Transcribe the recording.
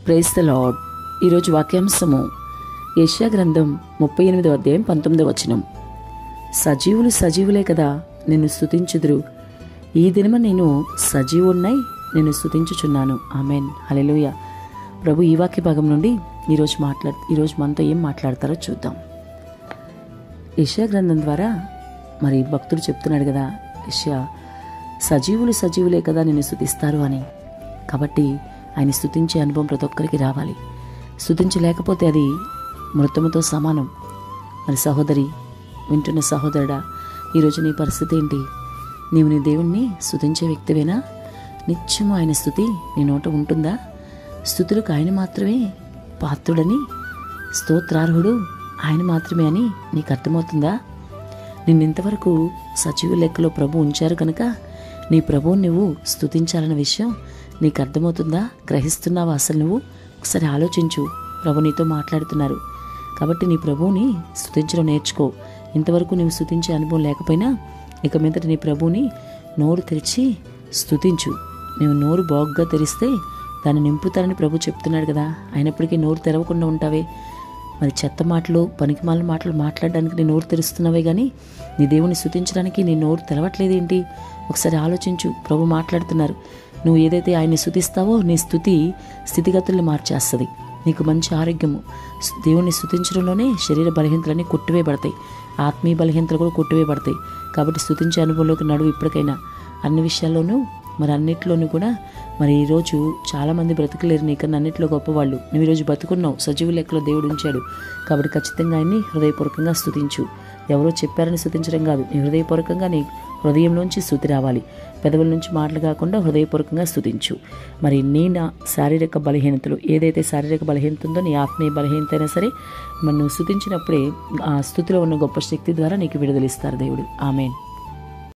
Praise the lord. ఈరోజు వాక్యాంశము యెషయా గ్రంథం 38వ అధ్యాయం 19వ వచనం. సజీవులు సజీవులే కదా, నిన్ను స్తుతించుదురు. ఈ దినమ నేను సజీవున్నై నిన్ను స్తుతించుచున్నాను. ఆమెన్, హల్లెలూయా. ప్రభు ఈ వాక్య భాగం నుండి ఈరోజు మనతో ఏం మాట్లాడతారో చూద్దాం. యెషయా గ్రంథం ద్వారా మరి భక్తుడు చెప్తున్నాడు కదా, యెషయా సజీవులు సజీవులే కదా నిన్ను స్తుతిస్తారు అని. కాబట్టి ఆయన స్తుతించే అనుభవం ప్రతి ఒక్కరికి రావాలి. స్తుతించలేకపోతే అది మృతముతో సమానం. మరి సహోదరి, వింటున్న సహోదరుడా, ఈరోజు నీ పరిస్థితి ఏంటి? నీవు నీ దేవుణ్ణి స్తుతించే వ్యక్తివేనా? నిత్యము ఆయన స్తుతి నీ నోట ఉంటుందా? స్తుతులకు ఆయన మాత్రమే పాత్రుడని, స్తోత్రార్హుడు ఆయన మాత్రమే అని నీకు అర్థమవుతుందా? నిన్నింతవరకు సజీవ లెక్కలో ప్రభు ఉంచారు కనుక నీ ప్రభువుని నువ్వు స్తుతించాలన్న విషయం నీకు అర్థమవుతుందా? గ్రహిస్తున్నావా? అసలు నువ్వు ఒకసారి ఆలోచించు. ప్రభు నీతో మాట్లాడుతున్నారు కాబట్టి నీ ప్రభువుని స్తుతించడం నేర్చుకో. ఇంతవరకు నువ్వు స్తుతించే అనుభవం లేకపోయినా ఇక మీదట నీ ప్రభువుని నోరు తెరిచి స్తుతించు. నువ్వు నోరు బాగుగా తెరిస్తే దాన్ని నింపుతారని ప్రభు చెప్తున్నాడు కదా. అయినప్పటికీ నోరు తెరవకుండా ఉంటావే. మరి చెత్త మాటలు, పనికిమాలిన మాటలు మాట్లాడడానికి నీ నోరు తెరుస్తున్నావే కానీ నీ దేవుని స్తుతించడానికి నీ నోరు తెరవట్లేదేంటి? ఒకసారి ఆలోచించు. ప్రభు మాట్లాడుతున్నారు. నువ్వు ఏదైతే ఆయన్ని స్తుతిస్తావో నీ స్తుతి స్థితిగతుల్ని మార్చేస్తుంది. నీకు మంచి ఆరోగ్యము. దేవుణ్ణి స్తుతించడంలోనే శరీర బలహీనతలన్నీ కొట్టివేయబడతాయి, ఆత్మీయ బలహీనతలు కూడా కొట్టివేయబడతాయి. కాబట్టి స్తుతించే అనుభవంలోకి నడువు. ఇప్పటికైనా అన్ని విషయాల్లోనూ, మరి అన్నిట్లోనూ కూడా. మరి ఈరోజు చాలామంది బ్రతకలేరు నీకన్నా అన్నింటిలో గొప్పవాళ్ళు. నువ్వు ఈరోజు బతుకున్నావు, సజీవ లెక్కలో దేవుడు ఉంచాడు. కాబట్టి ఖచ్చితంగా ఆయన్ని హృదయపూర్వకంగా స్తుతించు. ఎవరో చెప్పారని స్తుతించడం కాదు, నీ హృదయపూర్వకంగా నీ హృదయంలోంచి స్తుతి రావాలి. పెదవుల నుంచి మాటలు కాకుండా హృదయపూర్వకంగా స్తుతించు. మరి నా శారీరక బలహీనతలు, ఏదైతే శారీరక బలహీనత ఉందో నీ ఆత్మీయ బలహీనత అయినా సరే, మరి నువ్వు స్తుతించినప్పుడే ఆ స్తుతిలో ఉన్న గొప్ప శక్తి ద్వారా నీకు విడుదలిస్తారు దేవుడు. ఆమేన్.